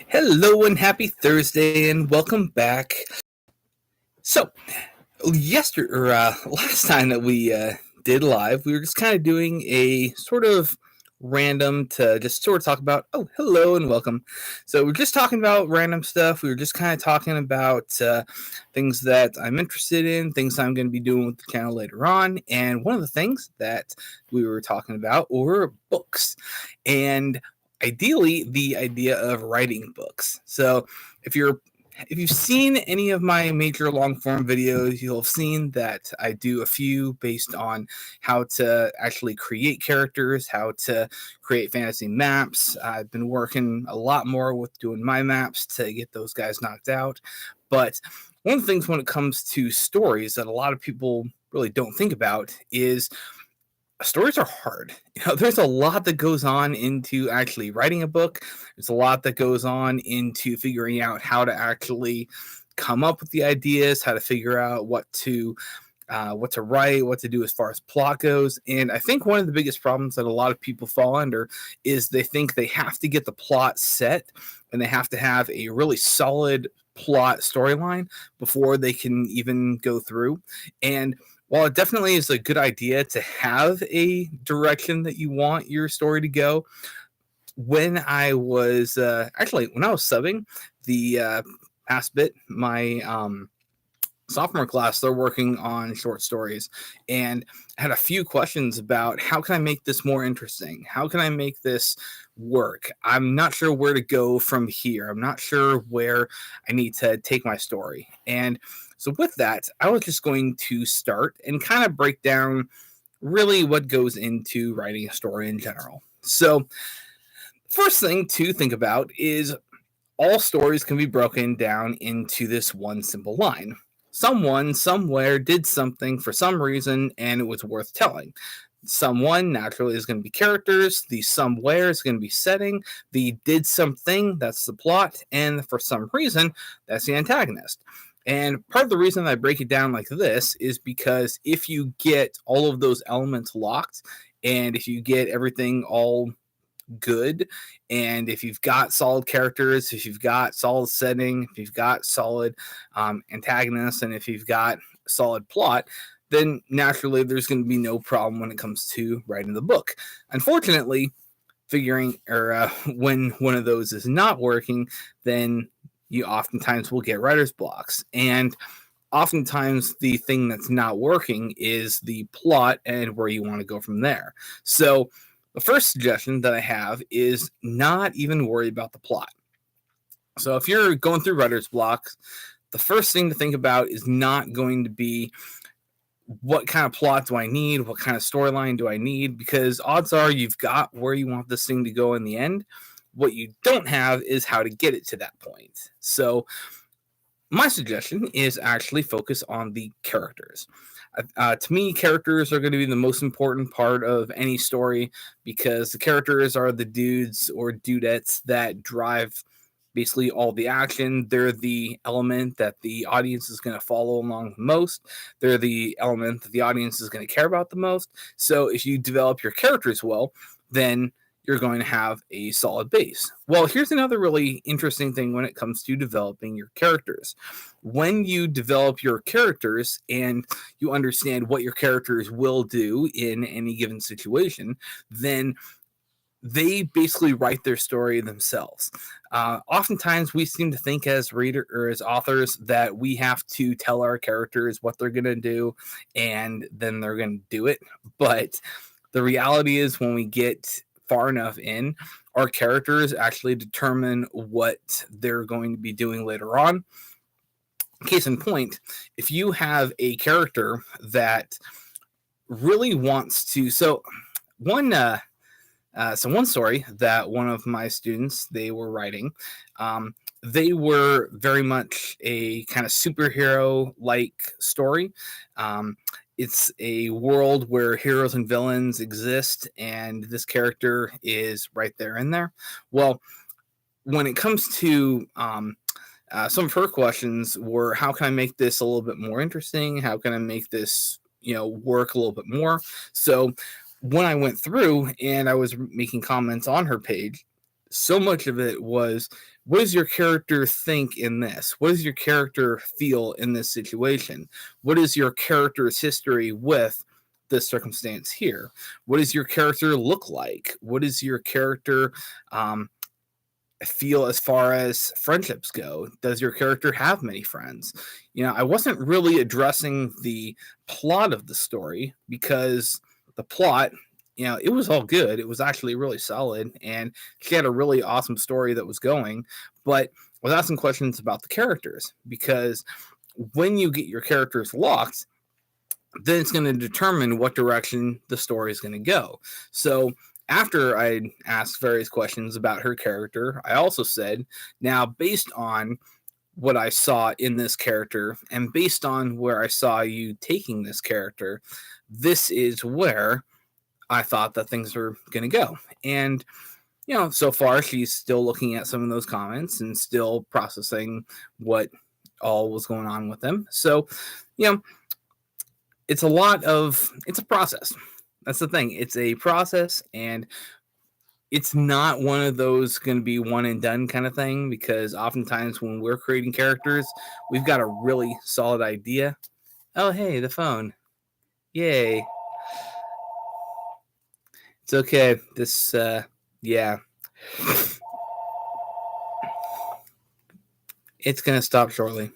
Hello and happy Thursday and welcome back. So, last time that we did live, we were just kind of doing a sort of random to just sort of talk about, oh, hello and welcome. So, we're just talking about random stuff. We were just kind of talking about things that I'm interested in, things I'm going to be doing with the channel later on. And one of the things that we were talking about were books. And ideally the idea of writing books. So if you've seen any of my major long form videos, you'll have seen that I do a few based on how to actually create characters, how to create fantasy maps. I've been working a lot more with doing my maps to get those guys knocked out. But one of the things when it comes to stories that a lot of people really don't think about is stories are hard. There's a lot that goes on into actually writing a book. There's a lot that goes on into figuring out how to actually come up with the ideas, how to figure out what to write, what to do as far as plot goes. And I think one of the biggest problems that a lot of people fall under is they think they have to get the plot set and they have to have a really solid plot storyline before they can even go through. And while it definitely is a good idea to have a direction that you want your story to go, when I was when I was subbing the past bit, my sophomore class, they're working on short stories, and I had a few questions about how can I make this more interesting? How can I make this work? I'm not sure where to go from here. I'm not sure where I need to take my story. And so with that, I was just going to start and kind of break down really what goes into writing a story in general. So first thing to think about is all stories can be broken down into this one simple line. Someone somewhere did something for some reason and it was worth telling. Someone naturally is going to be characters. The somewhere is going to be setting. The did something, that's the plot. And for some reason, that's the antagonist. And part of the reason I break it down like this is because if you get all of those elements locked and if you get everything all good, and if you've got solid characters, if you've got solid setting, if you've got solid antagonists, and if you've got solid plot, then naturally there's going to be no problem when it comes to writing the book. Unfortunately, when one of those is not working, then you oftentimes will get writer's blocks. And oftentimes the thing that's not working is the plot and where you want to go from there. So the first suggestion that I have is not even worry about the plot. So if you're going through writer's blocks, the first thing to think about is not going to be what kind of plot do I need? What kind of storyline do I need? Because odds are you've got where you want this thing to go in the end. What you don't have is how to get it to that point. So my suggestion is actually focus on the characters. To me, characters are going to be the most important part of any story because the characters are the dudes or dudettes that drive basically all the action. They're the element that the audience is going to follow along the most. They're the element that the audience is going to care about the most. So if you develop your characters well, then you're going to have a solid base. Well, here's another really interesting thing when it comes to developing your characters. When you develop your characters and you understand what your characters will do in any given situation, then they basically write their story themselves. Oftentimes, we seem to think as reader or as authors that we have to tell our characters what they're going to do, and then they're going to do it. But the reality is, when we get far enough in, our characters actually determine what they're going to be doing later on. Case in point, if you have a character that really wants to, one story that one of my students, they were writing, they were very much a kind of superhero like story. It's a world where heroes and villains exist, and this character is right there in there. Well, when it comes to some of her questions were, how can I make this a little bit more interesting? How can I make this, work a little bit more? So when I went through and I was making comments on her page, so much of it was, what does your character think in this? What does your character feel in this situation? What is your character's history with this circumstance here? What does your character look like? What does your character feel as far as friendships go? Does your character have many friends? I wasn't really addressing the plot of the story, because the plot, it was all good. It was actually really solid, and she had a really awesome story that was going. But I was asking questions about the characters, because when you get your characters locked, then it's going to determine what direction the story is going to go. So after I asked various questions about her character, I also said, now, based on what I saw in this character and based on where I saw you taking this character, this is where I thought that things were going to go. And, so far she's still looking at some of those comments and still processing what all was going on with them. So, it's a process. That's the thing. It's a process, and it's not one of those going to be one and done kind of thing, because oftentimes when we're creating characters, we've got a really solid idea. Oh, hey, the phone. Yay. It's okay. Yeah. It's going to stop shortly.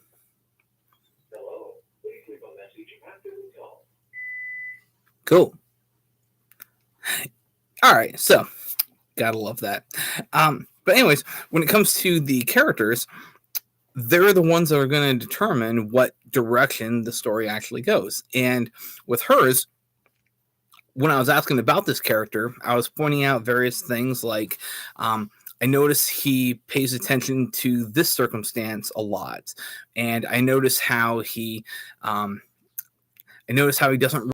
Cool. All right. So, gotta love that. But anyways, when it comes to the characters, they're the ones that are going to determine what direction the story actually goes. And with hers, when I was asking about this character, I was pointing out various things like, I notice he pays attention to this circumstance a lot, and I notice how he doesn't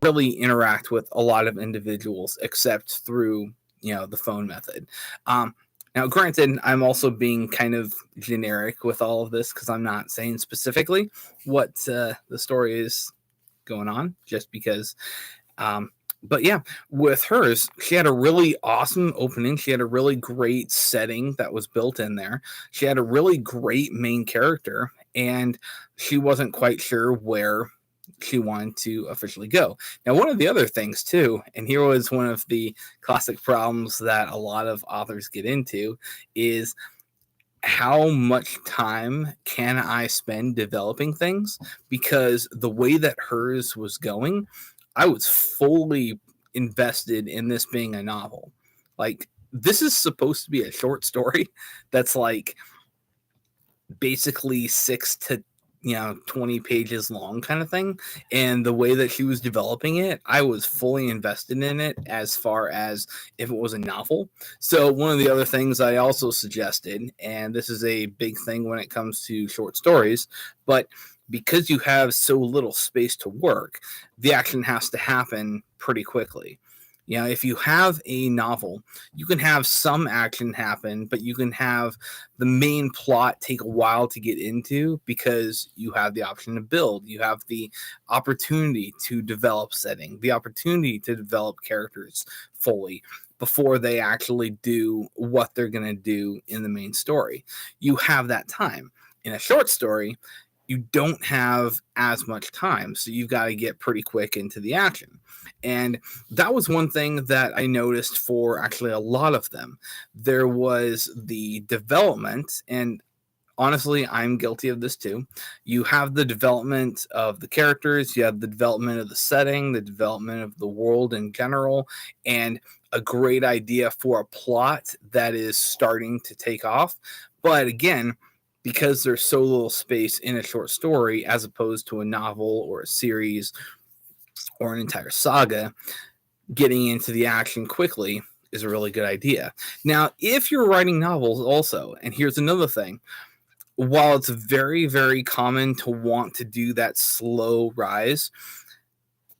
really interact with a lot of individuals except through the phone method. Now, granted, I'm also being kind of generic with all of this, because I'm not saying specifically what the story is going on, just because. But yeah, with hers, she had a really awesome opening. She had a really great setting that was built in there. She had a really great main character, and she wasn't quite sure where she wanted to officially go. Now, one of the other things too, and here was one of the classic problems that a lot of authors get into, is how much time can I spend developing things? Because the way that hers was going, I was fully invested in this being a novel. Like, this is supposed to be a short story that's like basically 6 to 20 pages long kind of thing. And the way that she was developing it, I was fully invested in it as far as if it was a novel. So one of the other things I also suggested, and this is a big thing when it comes to short stories, but because you have so little space to work, the action has to happen pretty quickly. If you have a novel, you can have some action happen, but you can have the main plot take a while to get into, because you have the option to build. You have the opportunity to develop setting, the opportunity to develop characters fully before they actually do what they're going to do in the main story. You have that time. In a short story, you don't have as much time, so you've got to get pretty quick into the action. And that was one thing that I noticed for actually a lot of them. There was the development, and honestly, I'm guilty of this too. You have the development of the characters, you have the development of the setting, the development of the world in general, and a great idea for a plot that is starting to take off. But again, because there's so little space in a short story as opposed to a novel or a series or an entire saga, getting into the action quickly is a really good idea. Now, if you're writing novels also, and here's another thing, while it's very, very common to want to do that slow rise,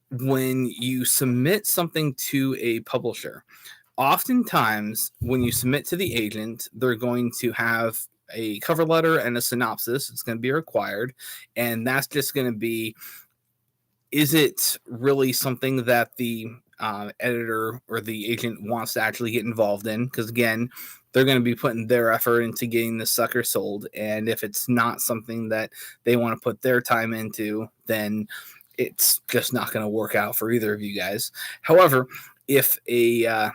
when you submit something to a publisher, oftentimes when you submit to the agent, they're going to have a cover letter and a synopsis. It's going to be required, and that's just going to be, is it really something that the editor or the agent wants to actually get involved in? Because again, they're going to be putting their effort into getting the sucker sold. And if it's not something that they want to put their time into, then it's just not going to work out for either of you guys. However, if the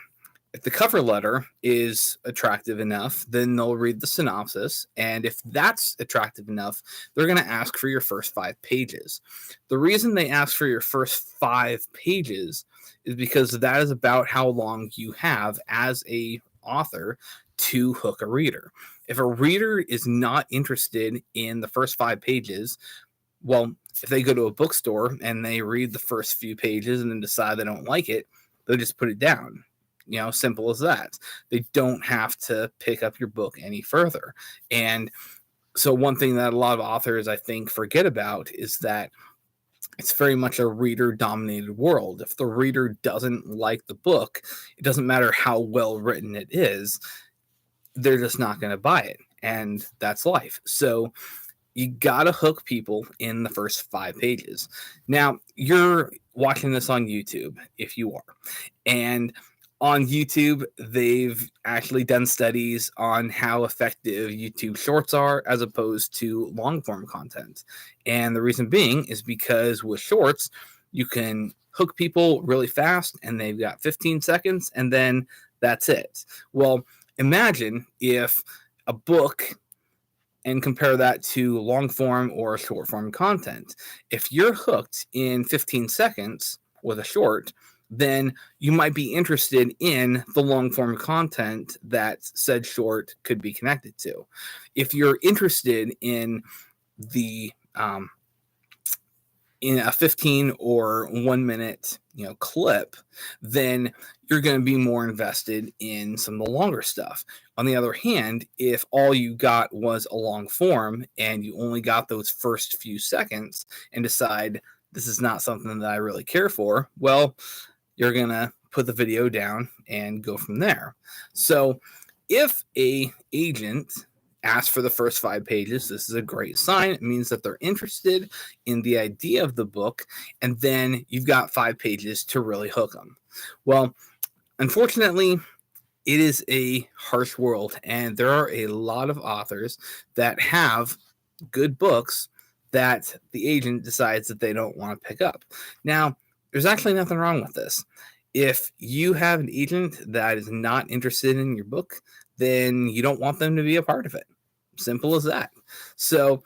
cover letter is attractive enough, then they'll read the synopsis. And if that's attractive enough, they're going to ask for your first 5 pages. The reason they ask for your first 5 pages is because that is about how long you have as a author to hook a reader. If a reader is not interested in the first 5 pages, well, if they go to a bookstore and they read the first few pages and then decide they don't like it, they'll just put it down. Simple as that. They don't have to pick up your book any further. And so one thing that a lot of authors, I think, forget about is that it's very much a reader-dominated world. If the reader doesn't like the book, it doesn't matter how well written it is, they're just not going to buy it. And that's life. So you got to hook people in the first 5 pages. Now, you're watching this on YouTube, if you are. And on YouTube, they've actually done studies on how effective YouTube Shorts are as opposed to long-form content. And the reason being is because with Shorts, you can hook people really fast, and they've got 15 seconds, and then that's it. Well, imagine if a book, and compare that to long-form or short-form content. If you're hooked in 15 seconds with a short, then you might be interested in the long-form content that said short could be connected to. If you're interested in the in a 15 or 1 minute clip, then you're going to be more invested in some of the longer stuff. On the other hand, if all you got was a long form and you only got those first few seconds and decide this is not something that I really care for, well, you're going to put the video down and go from there. So if a agent asks for the first 5 pages, this is a great sign. It means that they're interested in the idea of the book, and then you've got 5 pages to really hook them. Well, unfortunately, it is a harsh world, and there are a lot of authors that have good books that the agent decides that they don't want to pick up. Now, there's actually nothing wrong with this. If you have an agent that is not interested in your book, then you don't want them to be a part of it. Simple as that. So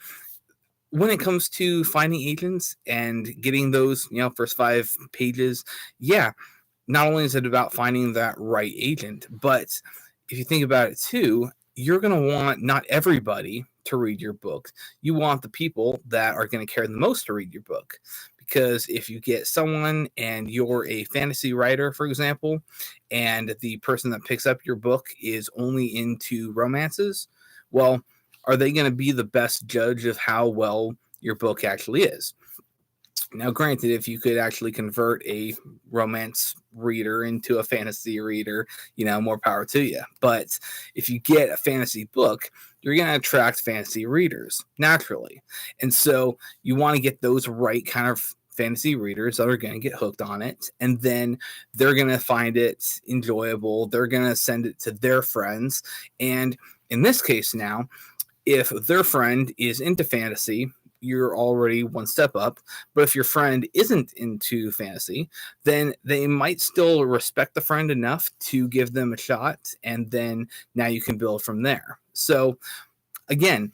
when it comes to finding agents and getting those, first 5 pages, yeah, not only is it about finding that right agent, but if you think about it too, you're going to want not everybody to read your book. You want the people that are going to care the most to read your book. Because if you get someone and you're a fantasy writer, for example, and the person that picks up your book is only into romances, well, are they going to be the best judge of how well your book actually is? Now, granted, if you could actually convert a romance reader into a fantasy reader, more power to you. But if you get a fantasy book, you're going to attract fantasy readers naturally. And so you want to get those right kind of fantasy readers that are going to get hooked on it. And then they're going to find it enjoyable. They're going to send it to their friends. And in this case now, if their friend is into fantasy, you're already one step up. But if your friend isn't into fantasy, then they might still respect the friend enough to give them a shot. And then now you can build from there. So again,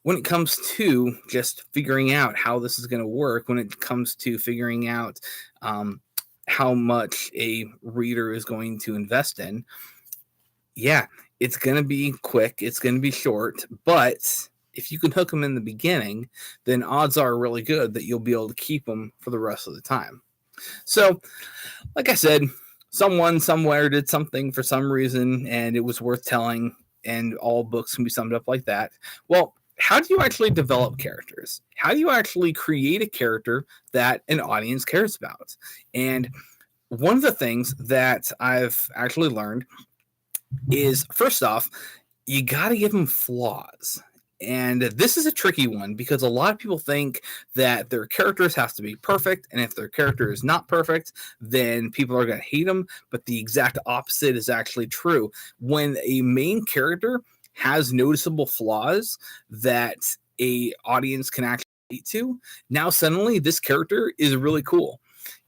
when it comes to just figuring out how this is going to work, when it comes to figuring out how much a reader is going to invest in, yeah, it's going to be quick. It's going to be short. But if you can hook them in the beginning, then odds are really good that you'll be able to keep them for the rest of the time. So, like I said, someone somewhere did something for some reason, and it was worth telling, and all books can be summed up like that. Well, how do you actually develop characters? How do you actually create a character that an audience cares about? And one of the things that I've actually learned is, first off, you got to give them flaws. And this is a tricky one because a lot of people think that their characters have to be perfect. And if their character is not perfect, then people are going to hate them. But the exact opposite is actually true. When a main character has noticeable flaws that a audience can actually relate to, now suddenly this character is really cool.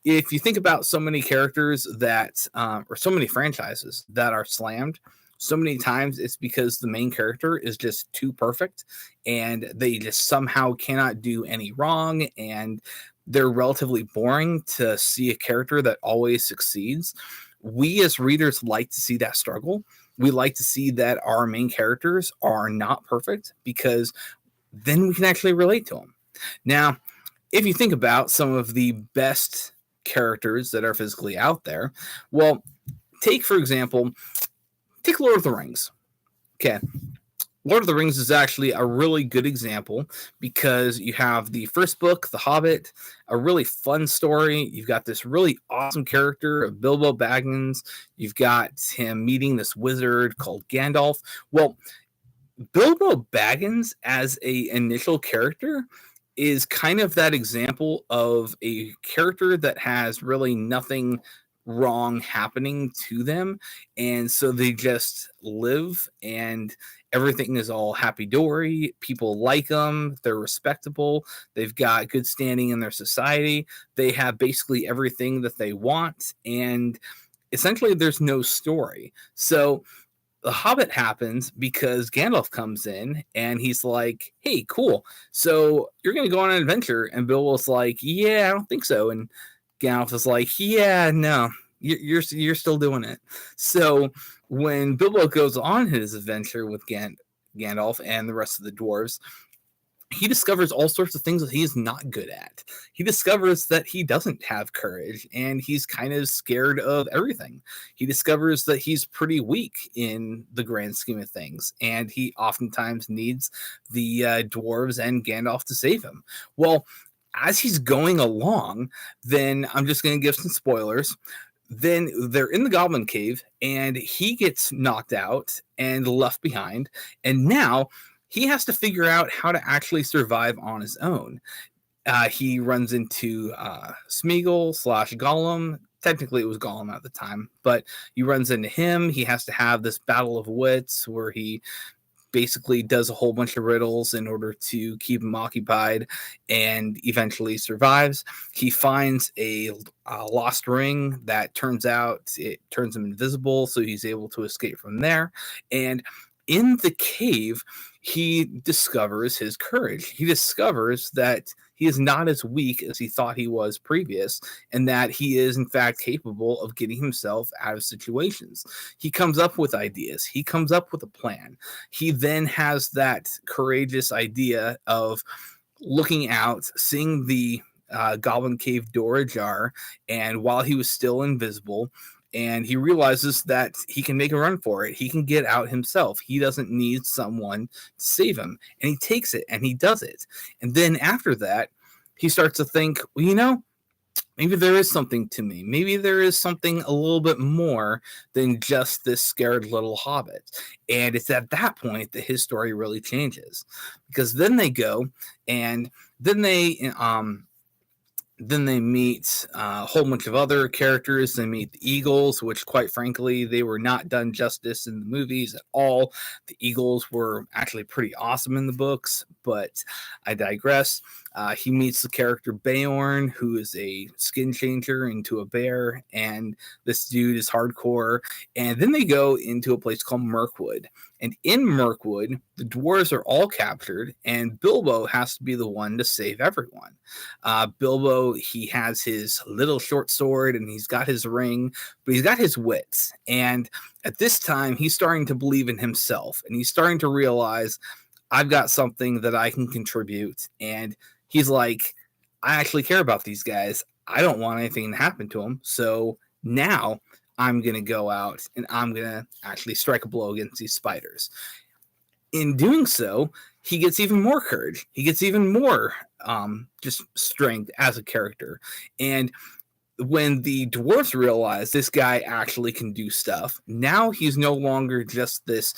If you think about so many characters that, or so many franchises that are slammed, so many times it's because the main character is just too perfect and they just somehow cannot do any wrong, and they're relatively boring to see a character that always succeeds. We as readers like to see that struggle. We like to see that our main characters are not perfect because then we can actually relate to them. Now, if you think about some of the best characters that are physically out there, well, for example, take Lord of the Rings. Okay. Lord of the Rings is actually a really good example because you have the first book, The Hobbit, a really fun story. You've got this really awesome character of Bilbo Baggins. You've got him meeting this wizard called Gandalf. Well, Bilbo Baggins as a initial character is kind of that example of a character that has really nothing wrong happening to them, and so they just live and everything is all happy dory. People like them, they're respectable, they've got good standing in their society, they have basically everything that they want, and essentially there's no story. So the Hobbit happens because Gandalf comes in and he's like, "Hey, cool. So you're gonna go on an adventure?" And Bilbo's like, "Yeah, I don't think so." And Gandalf is like, "Yeah, no, you're still doing it." So when Bilbo goes on his adventure with Gandalf and the rest of the dwarves, he discovers all sorts of things that he is not good at. He discovers that he doesn't have courage and he's kind of scared of everything. He discovers that he's pretty weak in the grand scheme of things, and he oftentimes needs the dwarves and Gandalf to save him. Well, as he's going along, then I'm just going to give some spoilers. Then they're in the Goblin Cave, and he gets knocked out and left behind. And now he has to figure out how to actually survive on his own. He runs into Smeagol slash Gollum. Technically, it was Gollum at the time, but he runs into him. He has to have this battle of wits where he basically does a whole bunch of riddles in order to keep him occupied and eventually survives. He finds a lost ring that turns out it turns him invisible, so he's able to escape from there. And in the cave, he discovers his courage. He discovers that he is not as weak as he thought he was previous, and that he is in fact capable of getting himself out of situations. He comes up with ideas. He comes up with a plan. He then has that courageous idea of looking out, seeing the Goblin Cave door ajar, and while he was still invisible, and he realizes that he can make a run for it. He can get out himself. He doesn't need someone to save him. And he takes it and he does it. And then after that, he starts to think, well, maybe there is something to me. Maybe there is something a little bit more than just this scared little hobbit. And it's at that point that his story really changes. Because then they go and then they meet a whole bunch of other characters. They meet the Eagles, which, quite frankly, they were not done justice in the movies at all. The Eagles were actually pretty awesome in the books, but I digress. He meets the character Beorn, who is a skin changer into a bear, and this dude is hardcore. And then they go into a place called Mirkwood. And in Mirkwood, the dwarves are all captured, and Bilbo has to be the one to save everyone. Bilbo, he has his little short sword and he's got his ring, but he's got his wits. And at this time, he's starting to believe in himself, and he's starting to realize, I've got something that I can contribute. And he's like, I actually care about these guys. I don't want anything to happen to them. So now I'm going to go out and I'm going to actually strike a blow against these spiders. In doing so, he gets even more courage. He gets even more just strength as a character. And when the dwarves realize this guy actually can do stuff, now he's no longer just this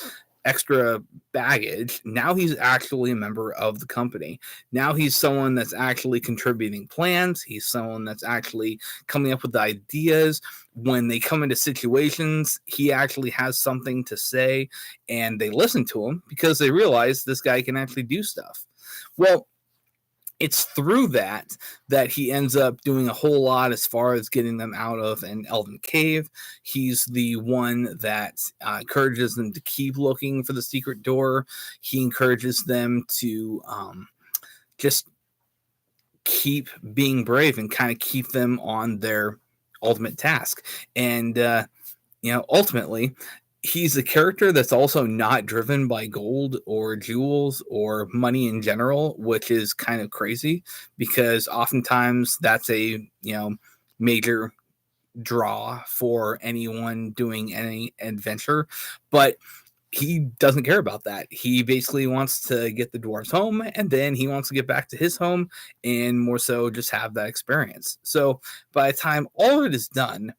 extra baggage. Now he's actually a member of the company. Now he's someone that's actually contributing plans. He's someone that's actually coming up with ideas. When they come into situations, he actually has something to say, and they listen to him because they realize this guy can actually do stuff. Well, it's through that he ends up doing a whole lot as far as getting them out of an elven cave. He's the one that encourages them to keep looking for the secret door. He encourages them to just keep being brave and kind of keep them on their ultimate task. And ultimately, he's a character that's also not driven by gold or jewels or money in general, which is kind of crazy because oftentimes that's a major draw for anyone doing any adventure. But he doesn't care about that. He basically wants to get the dwarves home, and then he wants to get back to his home and more so just have that experience. So by the time all of it is done,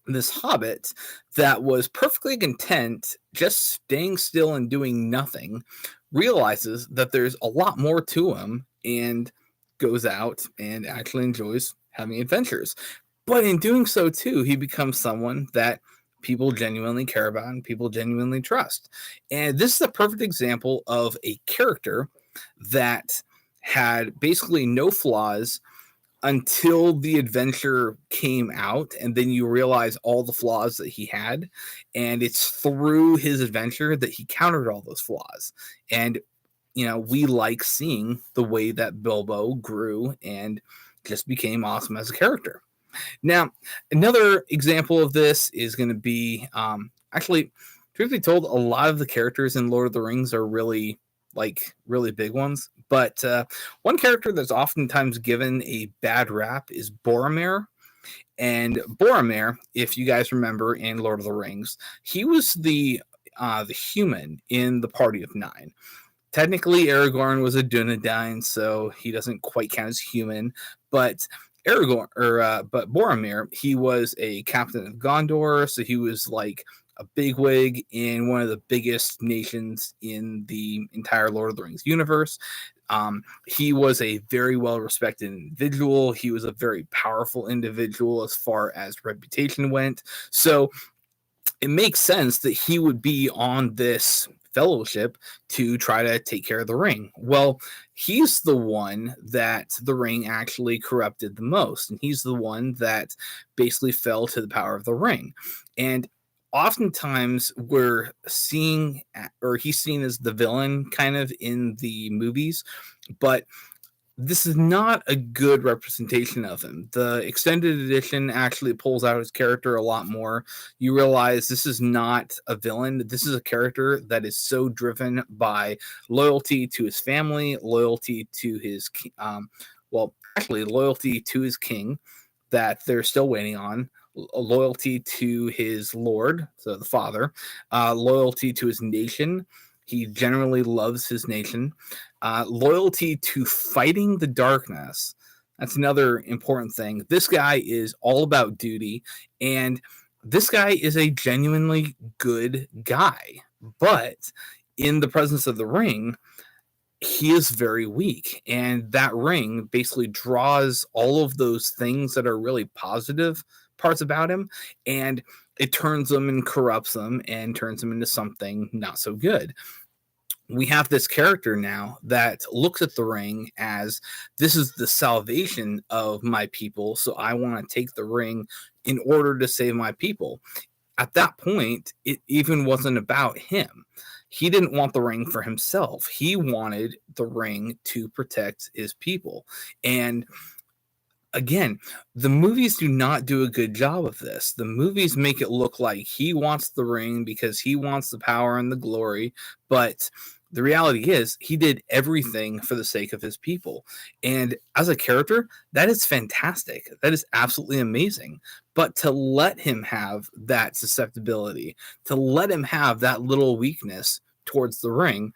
this hobbit that was perfectly content just staying still and doing nothing realizes that there's a lot more to him and goes out and actually enjoys having adventures. But in doing so too, he becomes someone that people genuinely care about and people genuinely trust. And this is a perfect example of a character that had basically no flaws until the adventure came out, and then you realize all the flaws that he had, and it's through his adventure that he countered all those flaws. And we like seeing the way that Bilbo grew and just became awesome as a character. Now, another example of this is going to be actually, truth be told, a lot of the characters in Lord of the Rings are really big ones. But one character that's oftentimes given a bad rap is Boromir. And Boromir, if you guys remember in Lord of the Rings, he was the human in the Party of Nine. Technically, Aragorn was a Dunedain, so he doesn't quite count as human. But but Boromir, he was a captain of Gondor, so he was like a bigwig in one of the biggest nations in the entire Lord of the Rings universe. He was a very well-respected individual. He was a very powerful individual as far as reputation went. So it makes sense that he would be on this fellowship to try to take care of the ring. Well, he's the one that the ring actually corrupted the most, and he's the one that basically fell to the power of the ring. And oftentimes we're seeing, or he's seen as the villain kind of in the movies, but this is not a good representation of him. The extended edition actually pulls out his character a lot more. You realize this is not a villain. This is a character that is so driven by loyalty to his family, loyalty to his, loyalty to his king that they're still waiting on, loyalty to his lord, so the father, loyalty to his nation. He generally loves his nation. Loyalty to fighting the darkness. That's another important thing. This guy is all about duty, and this guy is a genuinely good guy. But in the presence of the ring, he is very weak, and that ring basically draws all of those things that are really positive parts about him, and it turns them and corrupts them and turns them into something not so good. We have this character now that looks at the ring as this is the salvation of my people, so I want to take the ring in order to save my people. At that point, it even wasn't about him. He didn't want the ring for himself. He wanted the ring to protect his people. And again, the movies do not do a good job of this. The movies make it look like he wants the ring because he wants the power and the glory, but the reality is he did everything for the sake of his people. And as a character, that is fantastic. That is absolutely amazing. But to let him have that susceptibility, to let him have that little weakness towards the ring,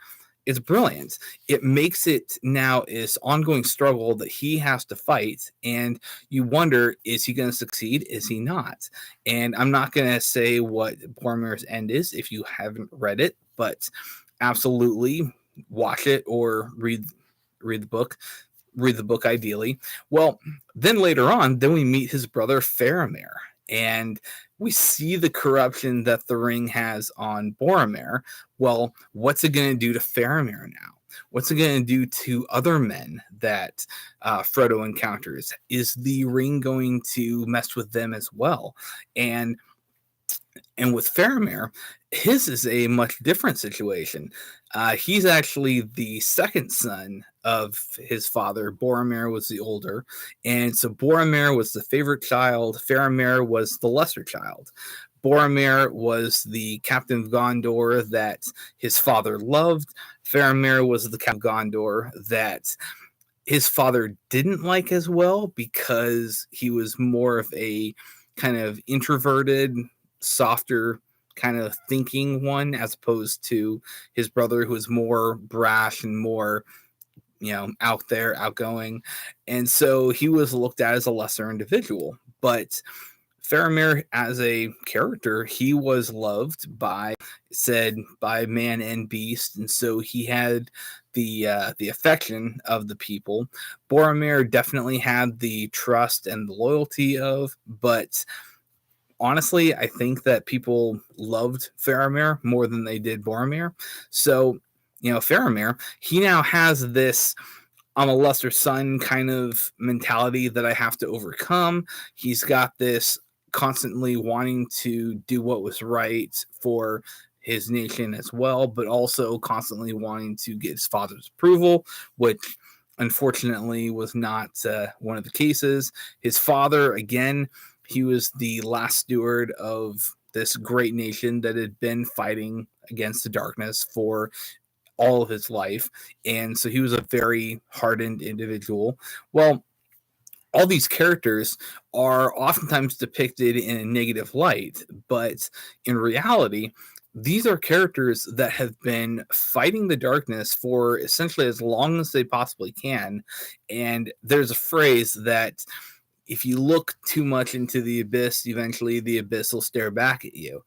it's brilliant. It makes it now this ongoing struggle that he has to fight, and you wonder, is he going to succeed? Is he not? And I'm not going to say what Boromir's end is if you haven't read it, but absolutely watch it or read the book. Read the book ideally. Well, then later on, then we meet his brother Faramir, and we see the corruption that the ring has on Boromir. Well, what's it going to do to Faramir now? What's it going to do to other men that Frodo encounters? Is the ring going to mess with them as well? And with Faramir, his is a much different situation. He's actually the second son of his father. Boromir was the older. And so Boromir was the favorite child. Faramir was the lesser child. Boromir was the captain of Gondor that his father loved. Faramir was the captain of Gondor that his father didn't like as well because he was more of a kind of introverted, softer kind of thinking one, as opposed to his brother, who was more brash and more, out there, outgoing. And so he was looked at as a lesser individual. But Faramir, as a character, he was loved by man and beast, and so he had the affection of the people. Boromir definitely had the trust and the loyalty of, but honestly, I think that people loved Faramir more than they did Boromir. So, Faramir, he now has this I'm a lesser son kind of mentality that I have to overcome. He's got this constantly wanting to do what was right for his nation as well, but also constantly wanting to get his father's approval, which unfortunately was not one of the cases. His father, again, he was the last steward of this great nation that had been fighting against the darkness for all of his life. And so he was a very hardened individual. Well, all these characters are oftentimes depicted in a negative light, but in reality, these are characters that have been fighting the darkness for essentially as long as they possibly can. And there's a phrase that if you look too much into the abyss, eventually the abyss will stare back at you.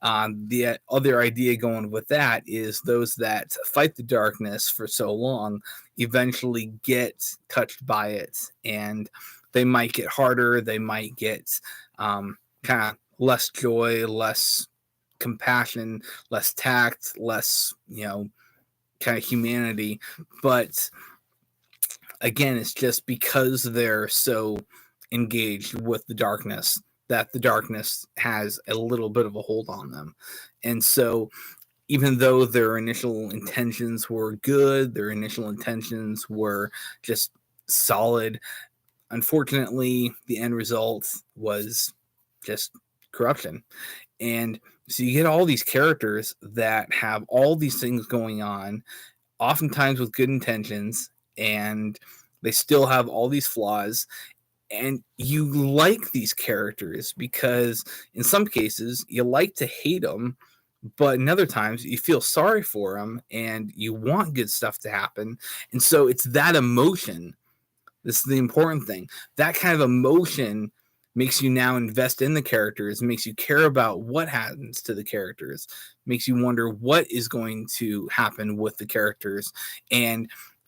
The other idea going with that is those that fight the darkness for so long eventually get touched by it, and they might get harder. They might get kind of less joy, less compassion, less tact, less, kind of humanity. But again, it's just because they're so engaged with the darkness that the darkness has a little bit of a hold on them. And so even though their initial intentions were good, their initial intentions were just solid, unfortunately, the end result was just corruption. And so you get all these characters that have all these things going on, oftentimes with good intentions, and they still have all these flaws. And you like these characters because in some cases you like to hate them, but in other times you feel sorry for them and you want good stuff to happen. And so it's that emotion. This is the important thing. That kind of emotion makes you now invest in the characters, makes you care about what happens to the characters, makes you wonder what is going to happen with the characters. And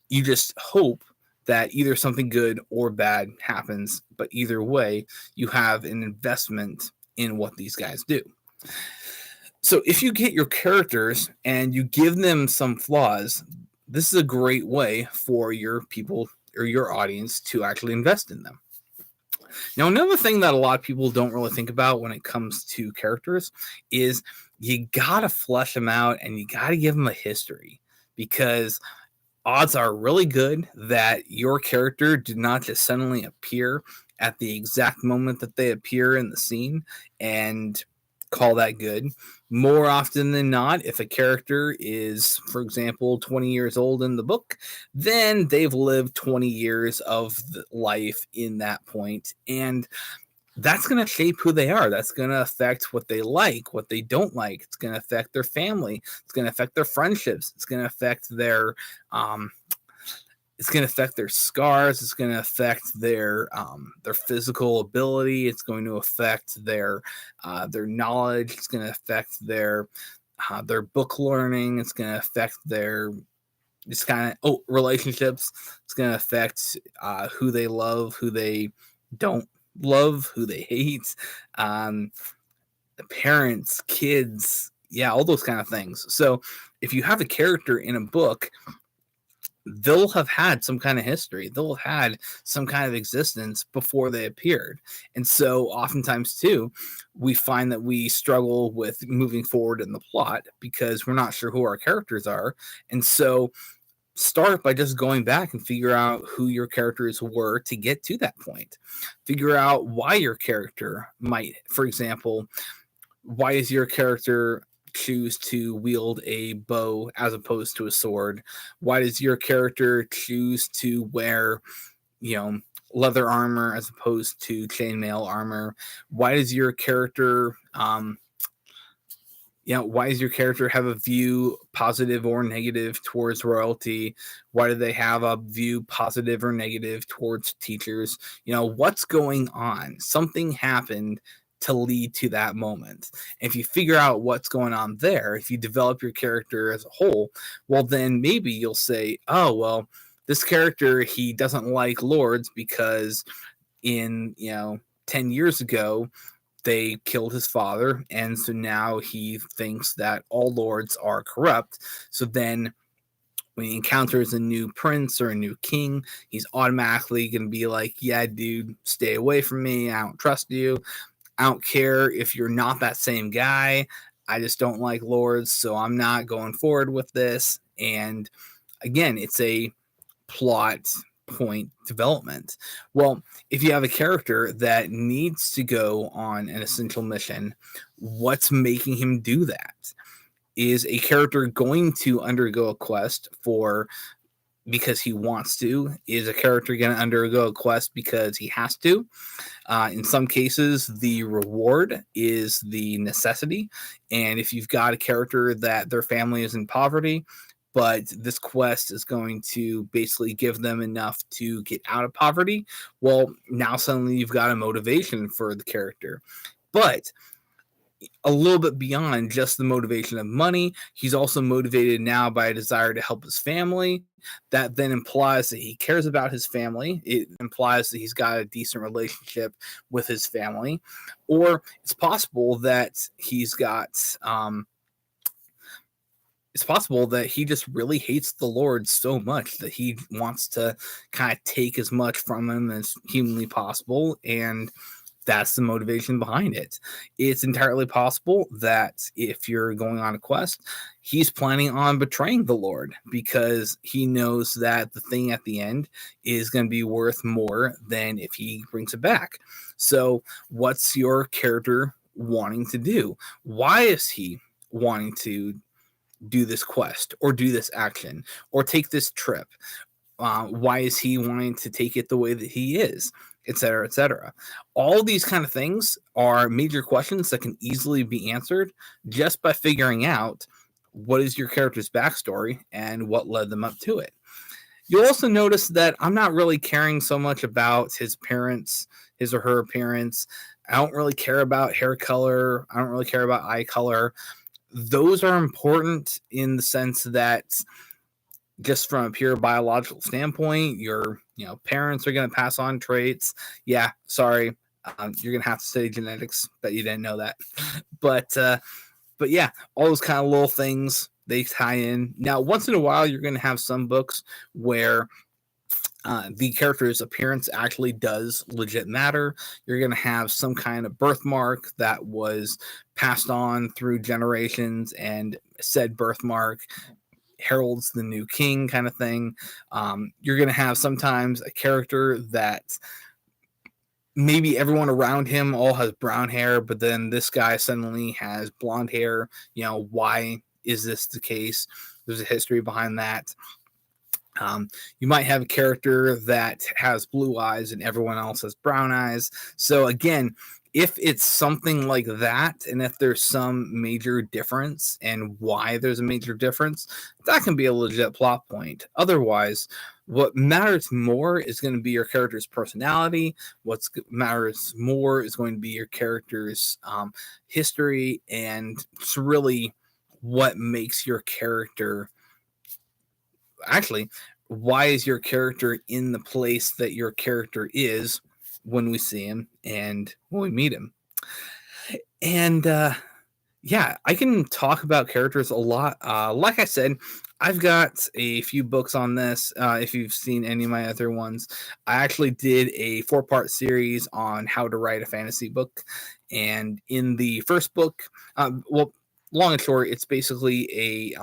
you just hope that either something good or bad happens, but either way, you have an investment in what these guys do. So if you get your characters and you give them some flaws, this is a great way for your people or your audience to actually invest in them. Now, another thing that a lot of people don't really think about when it comes to characters is you gotta flesh them out and you gotta give them a history, because odds are really good that your character did not just suddenly appear at the exact moment that they appear in the scene and call that good. More often than not, if a character is, for example, 20 years old in the book, then they've lived 20 years of life in that point. And that's going to shape who they are. That's going to affect what they like, what they don't like. It's going to affect their family. It's going to affect their friendships. It's going to affect um, it's going to affect their scars. It's going to affect their physical ability. It's going to affect their knowledge. It's going to affect their book learning. It's going to affect their just kind of relationships. It's going to affect who they love, who they don't love, who they hate, parents, kids, yeah, all those kind of things. So if you have a character in a book, they'll have had some kind of history. They'll have had some kind of existence before they appeared. And so oftentimes too, we find that we struggle with moving forward in the plot because we're not sure who our characters are. And so start by just going back and figure out who your characters were to get to that point. Figure out why your character might, for example, why is your character choose to wield a bow as opposed to a sword? Why does your character choose to wear, leather armor as opposed to chainmail armor? Why does your character why does your character have a view, positive or negative, towards royalty? Why do they have a view, positive or negative, towards teachers? What's going on? Something happened to lead to that moment. If you figure out what's going on there, if you develop your character as a whole, well, then maybe you'll say, oh, well, this character, he doesn't like lords because in, 10 years ago, they killed his father, and so now he thinks that all lords are corrupt. So then when he encounters a new prince or a new king, he's automatically going to be like, yeah, dude, stay away from me. I don't trust you. I don't care if you're not that same guy. I just don't like lords, so I'm not going forward with this. And again, it's a plot point development. Well, if you have a character that needs to go on an essential mission, what's making him do that? Is a character going to undergo a quest because he wants to? Is a character going to undergo a quest because he has to? In some cases, the reward is the necessity. And if you've got a character that their family is in poverty, but this quest is going to basically give them enough to get out of poverty, well, now suddenly you've got a motivation for the character. But a little bit beyond just the motivation of money, he's also motivated now by a desire to help his family. That then implies that he cares about his family. It implies that he's got a decent relationship with his family. Or it's possible that it's possible that he just really hates the Lord so much that he wants to kind of take as much from him as humanly possible, and that's the motivation behind it. It's entirely possible that if you're going on a quest, he's planning on betraying the Lord because he knows that the thing at the end is going to be worth more than if he brings it back. So what's your character wanting to do? Why is he wanting to do this quest or do this action or take this trip? Why is he wanting to take it the way that he is, et cetera, et cetera? All these kind of things are major questions that can easily be answered just by figuring out what is your character's backstory and what led them up to it. You'll also notice that I'm not really caring so much about his appearance, his or her appearance. I don't really care about hair color. I don't really care about eye color. Those are important in the sense that just from a pure biological standpoint, your parents are going to pass on traits. Yeah, sorry, you're going to have to study genetics. Bet you didn't know that. But yeah, all those kind of little things, they tie in. Now, once in a while, you're going to have some books where the character's appearance actually does legit matter. You're going to have some kind of birthmark that was passed on through generations, and said birthmark heralds the new king kind of thing. You're going to have sometimes a character that maybe everyone around him all has brown hair, but then this guy suddenly has blonde hair. Why is this the case? There's a history behind that. You might have a character that has blue eyes and everyone else has brown eyes. So again, if it's something like that, and if there's some major difference and why there's a major difference, that can be a legit plot point. Otherwise, what matters more is going to be your character's personality. What matters more is going to be your character's history, and it's really what makes your character actually, why is your character in the place that your character is when we see him and when we meet him? And yeah, I can talk about characters a lot. Like I said, I've got a few books on this. If you've seen any of my other ones, I actually did a 4-part series on how to write a fantasy book. And in the first book, well, long and short, it's basically a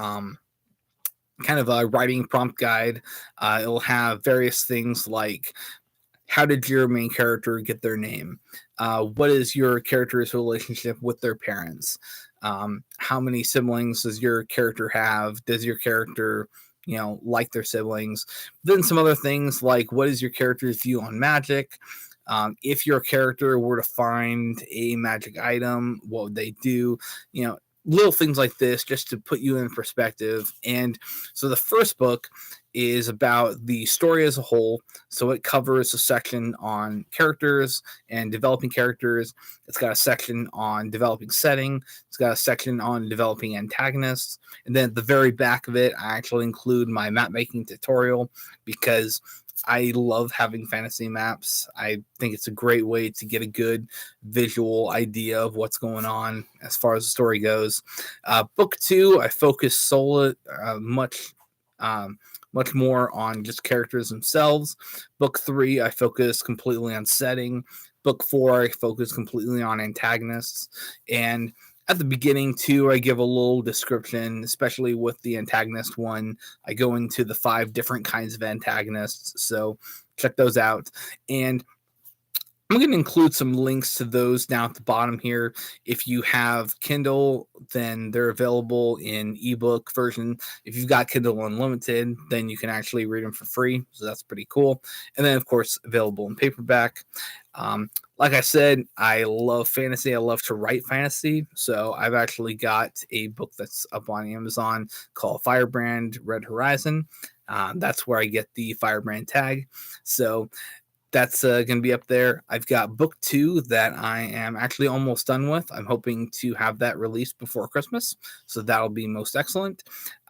kind of a writing prompt guide. It'll have various things like, how did your main character get their name? What is your character's relationship with their parents? How many siblings does your character have? Does your character, like their siblings? Then some other things like, what is your character's view on magic? If your character were to find a magic item, what would they do? Little things like this just to put you in perspective. And so the first book is about the story as a whole. So it covers a section on characters and developing characters. It's got a section on developing setting. It's got a section on developing antagonists. And then at the very back of it, I actually include my map making tutorial because I love having fantasy maps. I think it's a great way to get a good visual idea of what's going on as far as the story goes. Book 2, I focus much more on just characters themselves. Book 3, I focus completely on setting. Book 4, I focus completely on antagonists. And at the beginning, too, I give a little description, especially with the antagonist one. I go into the 5 different kinds of antagonists, so check those out. And I'm going to include some links to those down at the bottom here. If you have Kindle, then they're available in ebook version. If you've got Kindle Unlimited, then you can actually read them for free. So that's pretty cool. And then, of course, available in paperback. Like I said, I love fantasy. I love to write fantasy. So I've actually got a book that's up on Amazon called Firebrand, Red Horizon. That's where I get the Firebrand tag. So that's going to be up there. I've got book 2 that I am actually almost done with. I'm hoping to have that released before Christmas, so that'll be most excellent.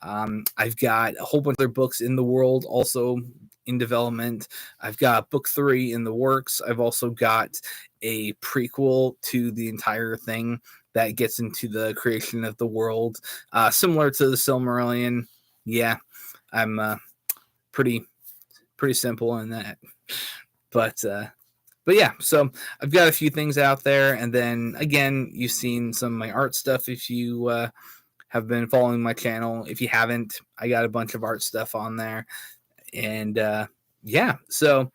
I've got a whole bunch of other books in the world also in development. I've got book 3 in the works. I've also got a prequel to the entire thing that gets into the creation of the world, similar to the Silmarillion. Yeah, I'm pretty simple in that. But yeah, so I've got a few things out there. And then again, you've seen some of my art stuff if you have been following my channel. If you haven't, I got a bunch of art stuff on there. And yeah, so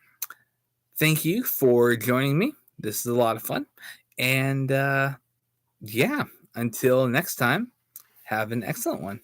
thank you for joining me. This is a lot of fun. And yeah, until next time, have an excellent one.